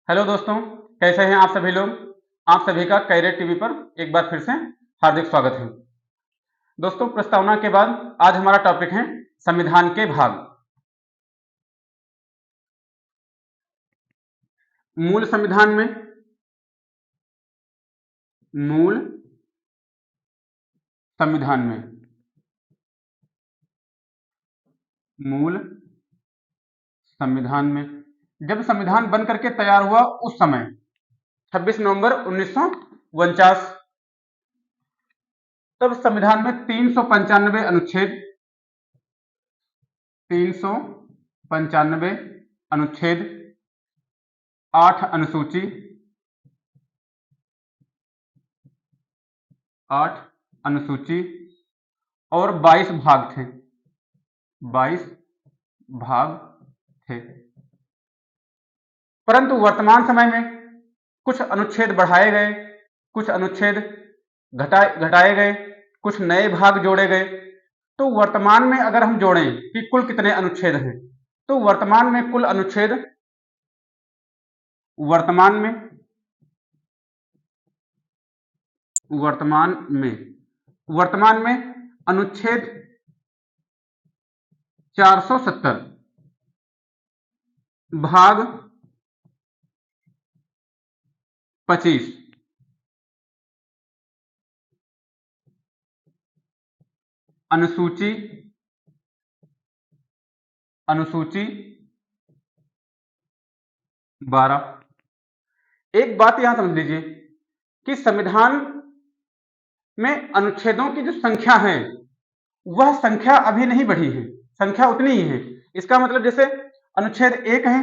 Hello दोस्तों, कैसे हैं आप सभी लोग। आप सभी का कैरियर टीवी पर एक बार फिर से हार्दिक स्वागत है। दोस्तों, प्रस्तावना के बाद आज हमारा टॉपिक है संविधान के भाग। मूल संविधान में मूल संविधान में मूल संविधान में जब संविधान बन करके तैयार हुआ उस समय 26 नवंबर 1949, तब संविधान में 395 अनुच्छेद 395 अनुच्छेद, 8 अनुसूची, 8 अनुसूची और 22 भाग थे। 22 भाग थे। परंतु वर्तमान समय में कुछ अनुच्छेद बढ़ाए गए, कुछ अनुच्छेद घटाए गए, कुछ नए भाग जोड़े गए। तो वर्तमान में अगर हम जोड़ें कि कुल कितने अनुच्छेद हैं, तो वर्तमान में कुल अनुच्छेद वर्तमान में अनुच्छेद 470, भाग 25, अनुसूची 12। एक बात यहां समझ लीजिए कि संविधान में अनुच्छेदों की जो संख्या है वह संख्या अभी नहीं बढ़ी है, संख्या उतनी ही है। इसका मतलब जैसे अनुच्छेद 1 है,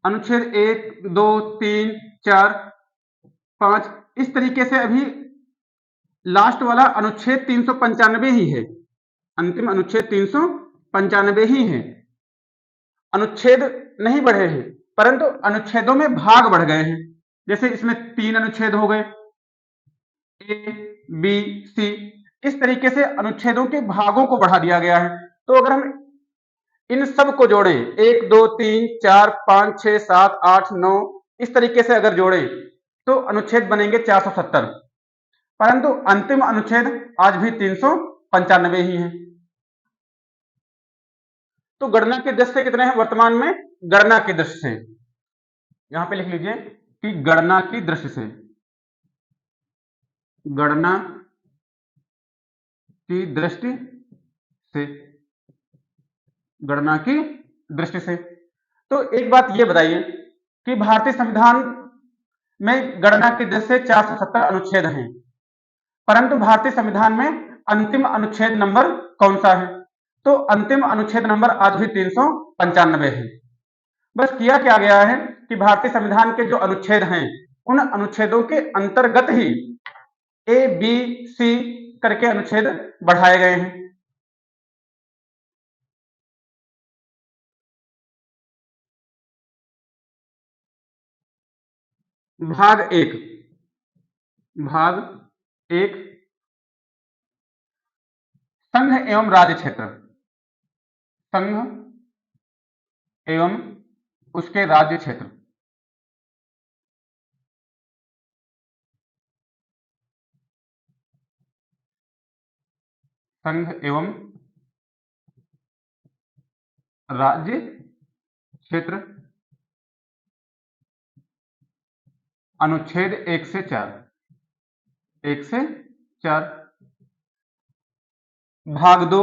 अनुच्छेद 1, 2, 3, 4, 5, इस तरीके से अभी लास्ट वाला अनुच्छेद 395 ही है। अंतिम अनुच्छेद 395 ही है। अनुच्छेद नहीं बढ़े हैं, परंतु अनुच्छेदों में भाग बढ़ गए हैं। जैसे इसमें 3 अनुच्छेद हो गए, ए, बी, सी, इस तरीके से अनुच्छेदों के भागों को बढ़ा दिया गया है। तो अगर हम इन सब को जोड़ें, 1, 2, 3, 4, 5, 6, 7, 8, 9, इस तरीके से अगर जोड़ें तो अनुच्छेद बनेंगे 470। परंतु अंतिम अनुच्छेद आज भी 395 ही है। तो गणना की दृष्टि से कितने हैं वर्तमान में? गणना की दृष्टि से यहां पे लिख लीजिए कि गणना की दृष्टि से, गणना की दृष्टि से, गणना की दृष्टि से। तो एक बात यह बताइए कि भारतीय संविधान में गणना की दृष्टि से 470 अनुच्छेद हैं, परंतु भारतीय संविधान में अंतिम अनुच्छेद नंबर कौन सा है? तो अंतिम अनुच्छेद नंबर आज भी 395 है। बस किया क्या गया है कि भारतीय संविधान के जो अनुच्छेद हैं उन अनुच्छेदों के अंतर्गत ही ए, बी, सी करके अनुच्छेद बढ़ाए गए हैं। भाग 1, भाग 1, संघ एवं राज्य क्षेत्र, संघ एवं उसके राज्य क्षेत्र। संघ एवं राज्य क्षेत्र, अनुच्छेद 1 से 4, 1 से 4। भाग 2,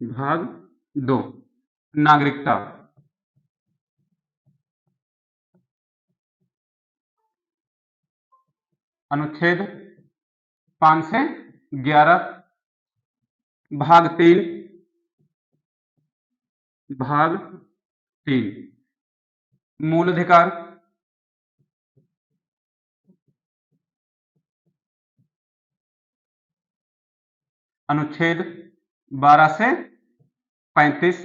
भाग 2, नागरिकता, अनुच्छेद 5 से 11। भाग 3, भाग 3, मूल अधिकार, अनुच्छेद 12 से 35।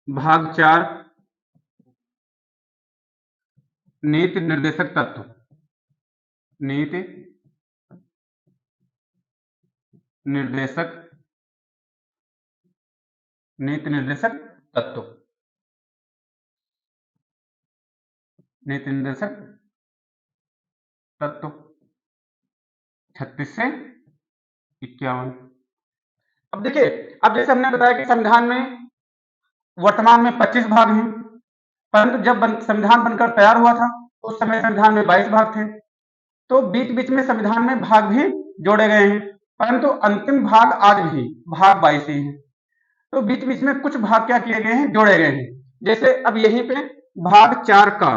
भाग 4, नीति निर्देशक तत्व, नीति निर्देशक नीति निर्देशक तत्व, नीति निर्देशक तत्व 36 से 51। अब देखिए, अब जैसे हमने बताया कि संविधान में वर्तमान में 25 भाग हैं, परंतु जब संविधान बनकर तैयार हुआ था उस समय संविधान में 22 भाग थे। तो बीच बीच में संविधान में भाग भी जोड़े गए हैं, परंतु अंतिम भाग आज भी भाग 22 ही है। तो बीच बीच में कुछ भाग क्या किए गए हैं, जोड़े गए हैं। जैसे अब यहीं पे भाग 4 का,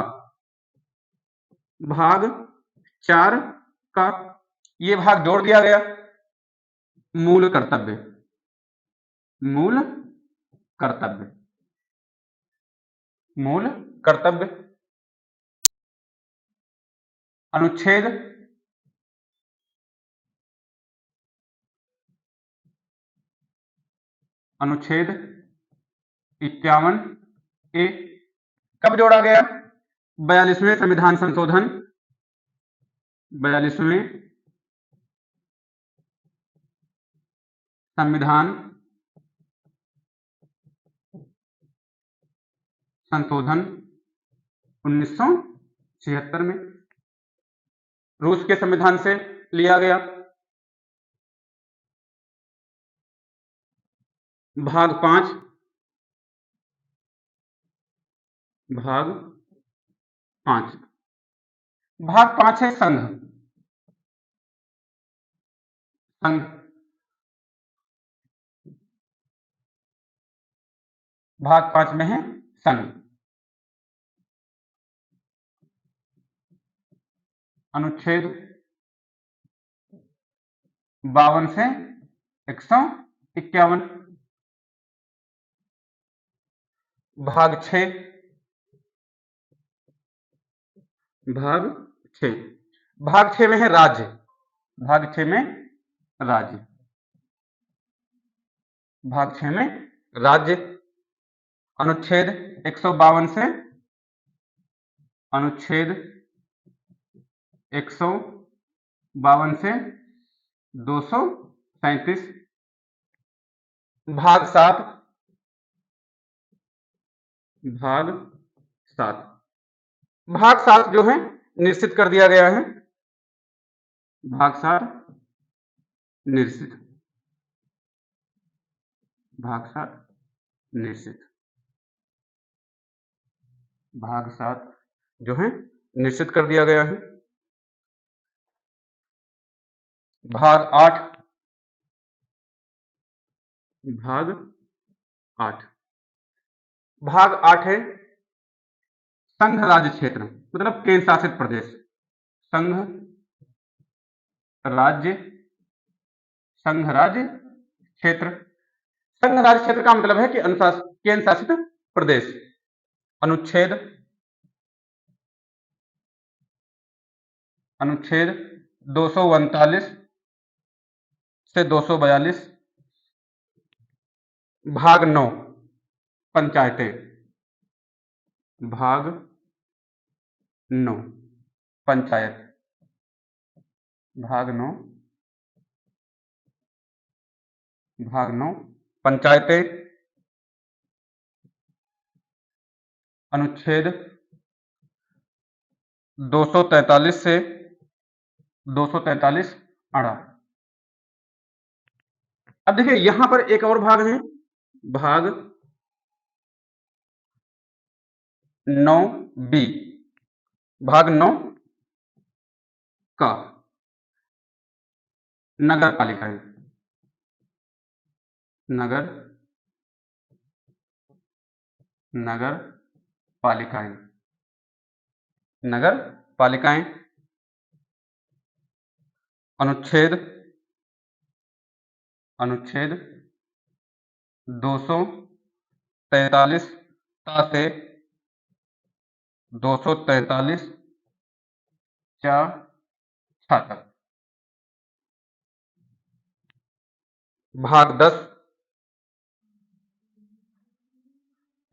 भाग 4 का ये भाग जोड़ दिया गया, मूल कर्तव्य, मूल कर्तव्य, मूल कर्तव्य, अनुच्छेद 51 ए कब जोड़ा गया? 42वें संविधान संशोधन, 42वें संविधान संशोधन 1976 में रूस के संविधान से लिया गया। भाग 5, भाग 5, भाग 5 है संघ, संघ, भाग 5 में है संघ। अनुच्छेद 52 से 151। भाग 6, भाग 6, भाग 6 में है राज्य, भाग 6 में राज्य, भाग 6 में राज्य। अनुच्छेद 152 से, अनुच्छेद 152 से 237। भाग 7, भाग 7, भाग 7 जो है निश्चित कर दिया गया है, भाग 7 निश्चित, भाग 7 निश्चित, भाग 7 जो है निश्चित कर दिया गया है। भाग 8, भाग 8, भाग 8 है संघ राज्य क्षेत्र, मतलब केंद्र शासित प्रदेश, संघ राज्य, संघ राज्य क्षेत्र। संघ राज्य क्षेत्र का मतलब है कि केंद्र शासित प्रदेश। अनुच्छेद, अनुच्छेद 239 से 242। भाग 9 पंचायतें, भाग 9 पंचायत, भाग 9, भाग 9 पंचायतें। अनुच्छेद 243 से 243 अड़ा। अब देखिए यहां पर एक और भाग है, भाग 9 बी, भाग 9 का नगर पालिकाएं, नगर, नगर पालिकाएं, नगर पालिकाएं। अनुच्छेद, अनुच्छेद 243 से 243 तक। भाग 10,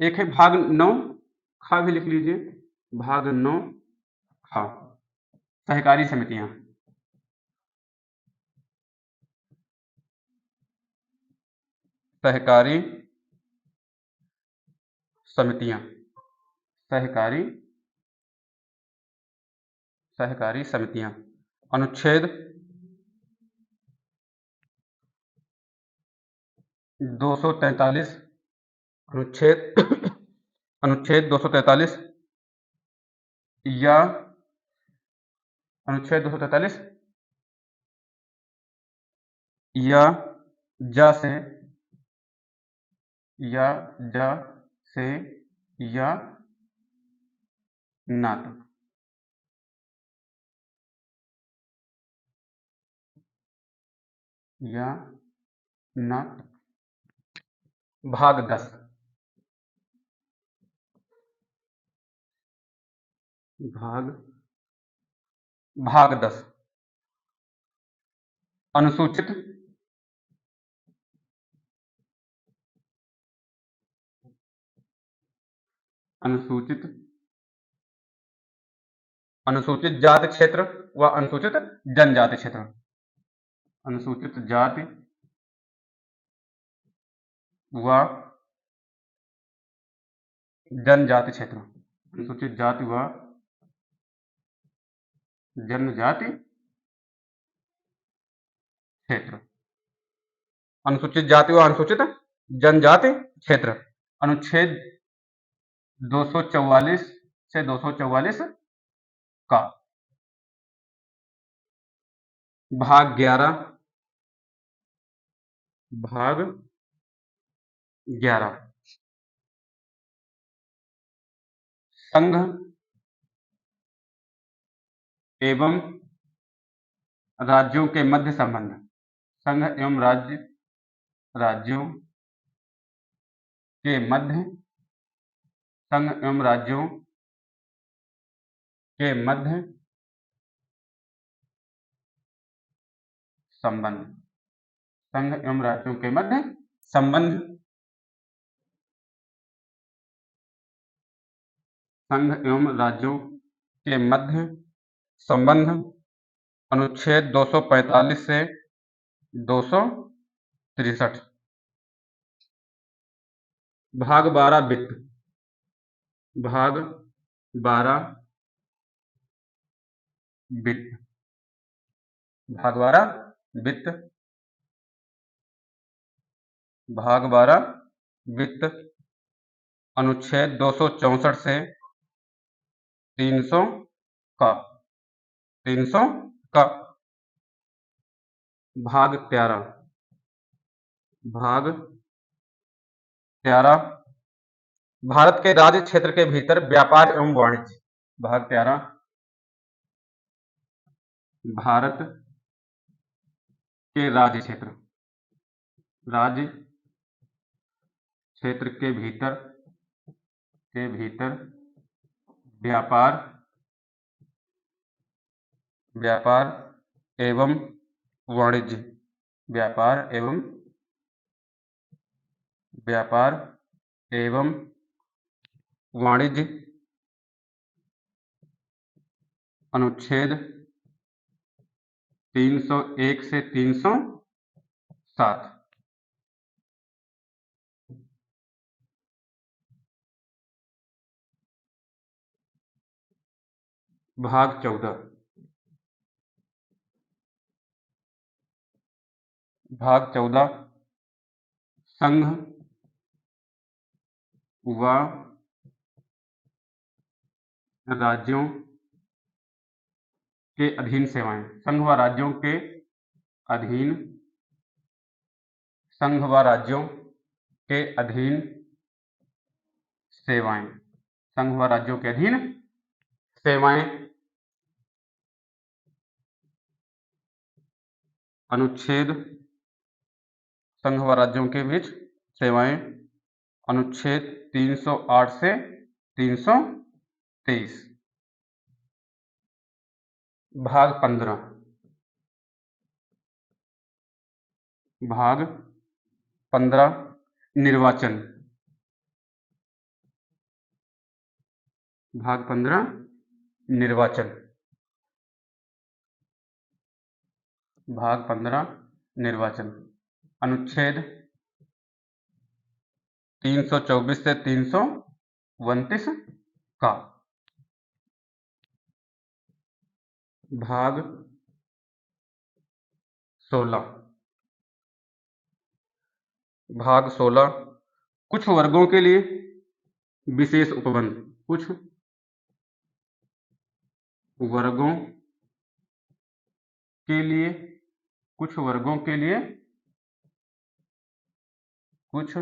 एक है भाग 9 खा भी लिख लीजिए, भाग 9 खा, सहकारी समितियां, सहकारी समितियां, सहकारी समितियां। अनुच्छेद 243, अनुच्छेद 243 या अनुच्छेद 243 या जा से या ना तक। या ना तक। भाग 10, भाग 10 अनुसूचित जाति क्षेत्र व अनुसूचित जनजाति क्षेत्र। अनुसूचित जाति व जनजाति क्षेत्र। अनुसूचित जाति व जनजाति क्षेत्र। अनुसूचित जाति व अनुसूचित जनजाति क्षेत्र। अनुच्छेद 244 से 244 का भाग 11 संघ एवं राज्यों के मध्य संबंध। संघ एवं राज्यों के मध्य, संघ एवं राज्यों के मध्य संबंध। संघ एवं राज्यों के मध्य संबंध। संघ एवं राज्यों के मध्य संबंध। अनुच्छेद 245 से 263। भाग 12 वित्त। भाग 12 वित्त। भाग 12 वित्त। भाग 12 वित्त। अनुच्छेद 264 से 300 का भाग 13 भारत के राज्य क्षेत्र के भीतर व्यापार एवं वाणिज्य। भाग 13 भारत के राज्य क्षेत्र के भीतर व्यापार एवं वाणिज्य। अनुच्छेद 301 से 307। भाग 14 संघ व राज्यों के अधीन सेवाएं। संघ व राज्यों के अधीन सेवाएं। संघ व राज्यों के अधीन सेवाएं। अनुच्छेद संघ व राज्यों के बीच सेवाएं। अनुच्छेद 308 से 323। भाग 15 निर्वाचन। भाग 15 निर्वाचन। भाग 15 निर्वाचन। अनुच्छेद 324 से 29 का भाग 16 भाग 16 कुछ वर्गों के लिए विशेष उपबंध। कुछ वर्गों के लिए कुछ वर्गों के लिए कुछ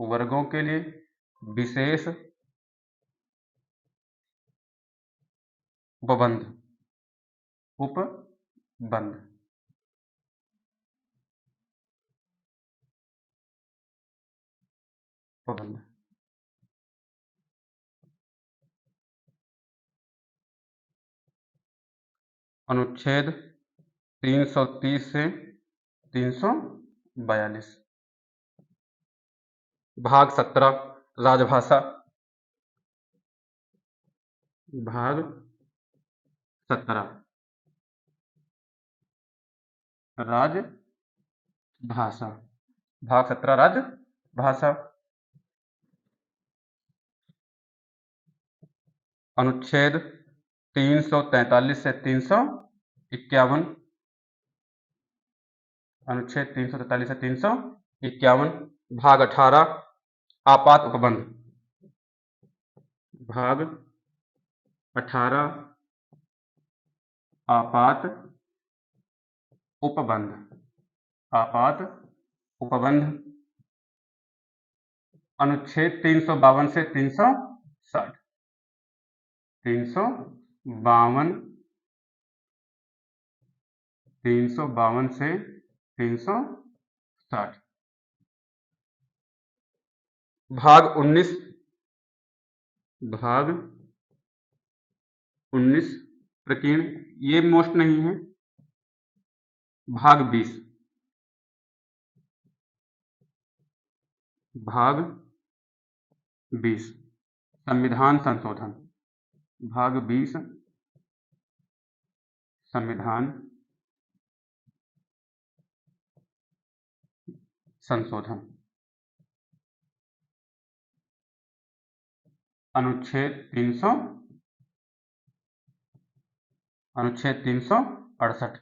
वर्गों के लिए विशेष उपबंध उपबंध उपबंध अनुच्छेद 330 से 342 भाग 17 राजभाषा भाग 17 राजभाषा भाग 17 राजभाषा अनुच्छेद 343 से 351 अनुच्छेद 343 से 351 भाग 18 आपात उपबंध भाग 18 आपात उपबंध अनुच्छेद 352 से 360 352 से 360 भाग 19 प्रकीर्ण ये मोस्ट नहीं है। भाग 20 संविधान संशोधन भाग 20 संविधान संशोधन अनुच्छेद 368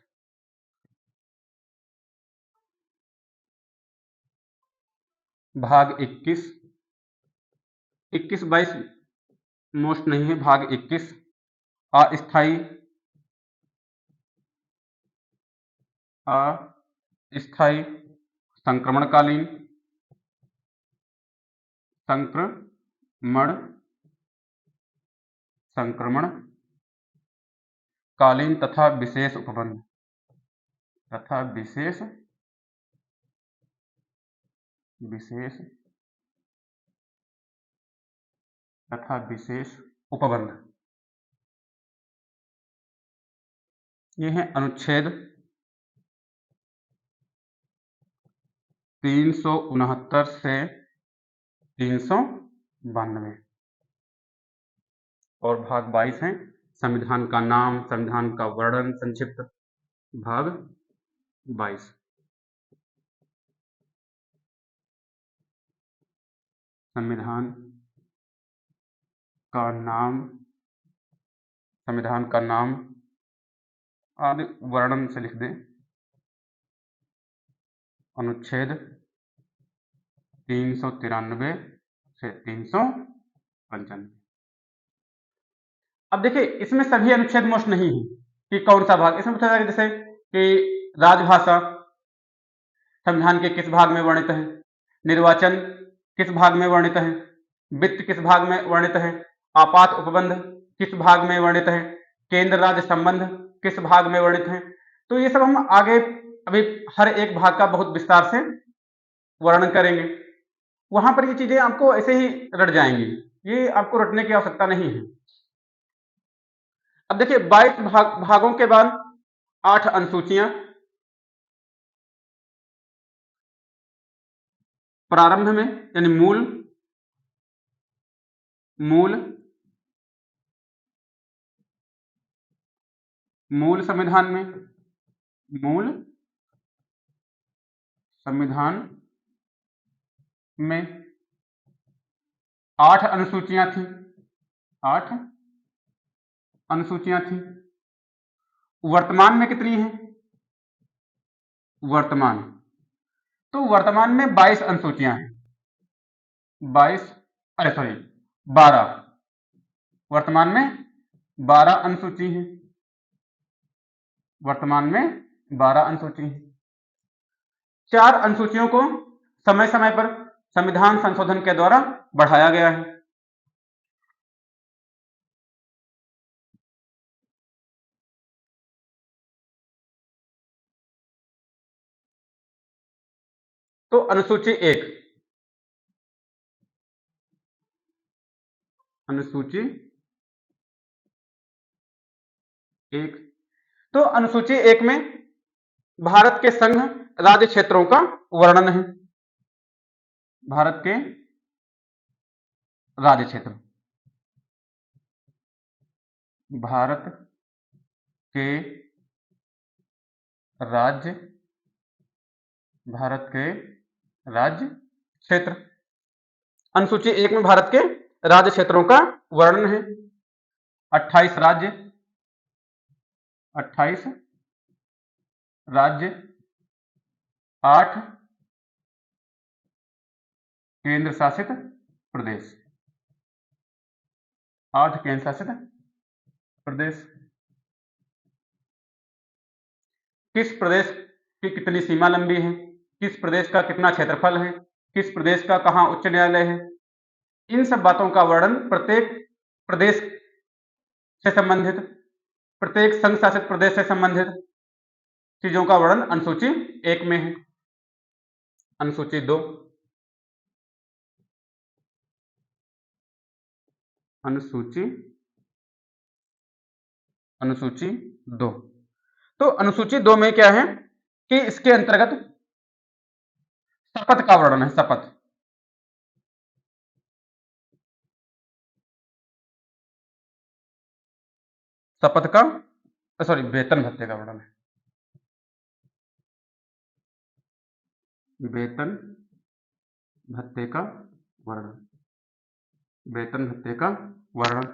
भाग 21 मोस्ट नहीं है। भाग 21 अस्थायी संक्रमणकालीन तथा विशेष उपबंध ये है अनुच्छेद 369 से 392 और भाग 22 है संविधान का नाम, संविधान का वर्णन संक्षिप्त। भाग 22 संविधान का नाम आदि वर्णन से लिख दें। अनुच्छेद 393 से 395। अब देखिए इसमें सभी अनुच्छेद मोस्ट नहीं है कि कौन सा भाग। इसमें पूछा जाएगा जैसे कि राजभाषा संविधान के किस भाग में वर्णित है, निर्वाचन किस भाग में वर्णित है, वित्त किस भाग में वर्णित है, आपात उपबंध किस भाग में वर्णित है, केंद्र राज्य संबंध किस भाग में वर्णित है। तो ये सब हम आगे अभी हर एक भाग का बहुत विस्तार से वर्णन करेंगे। वहां पर ये चीजें आपको ऐसे ही रट जाएंगी, ये आपको रटने की आवश्यकता नहीं है। अब देखिए 22 भागों के बाद 8 अनुसूचियां। प्रारंभ में यानी मूल संविधान में 8 अनुसूचियां थी, 8 अनुसूचियां थी। वर्तमान में कितनी है? वर्तमान, तो वर्तमान में 22 अनुसूचियां हैं। 22, अरे सॉरी 12, वर्तमान में 12 अनुसूची हैं। वर्तमान में 12 अनुसूची हैं। 4 अनुसूचियों को समय समय पर संविधान संशोधन के द्वारा बढ़ाया गया है। तो अनुसूची 1, अनुसूची 1, तो अनुसूची 1 में भारत के संघ राज्य क्षेत्रों का वर्णन है। भारत के राज्य क्षेत्र, भारत के राज्य, भारत के राज्य क्षेत्र। अनुसूची 1 में भारत के राज्य क्षेत्रों का वर्णन है। 28 राज्य, 28 राज्य, 8 केंद्र शासित प्रदेश, 8 केंद्र शासित प्रदेश। किस प्रदेश की कितनी सीमा लंबी है, किस प्रदेश का कितना क्षेत्रफल है, किस प्रदेश का कहां उच्च न्यायालय है, इन सब बातों का वर्णन प्रत्येक प्रदेश से संबंधित, प्रत्येक संघ शासित प्रदेश से संबंधित चीजों का वर्णन अनुसूची 1 में है। अनुसूची 2, अनुसूची 2, तो अनुसूची 2 में क्या है कि इसके अंतर्गत शपथ का वर्णन है। शपथ, शपथ का, सॉरी वेतन भत्ते का वर्णन है। वेतन भत्ते का वर्णन, वेतन भत्ते का वर्णन।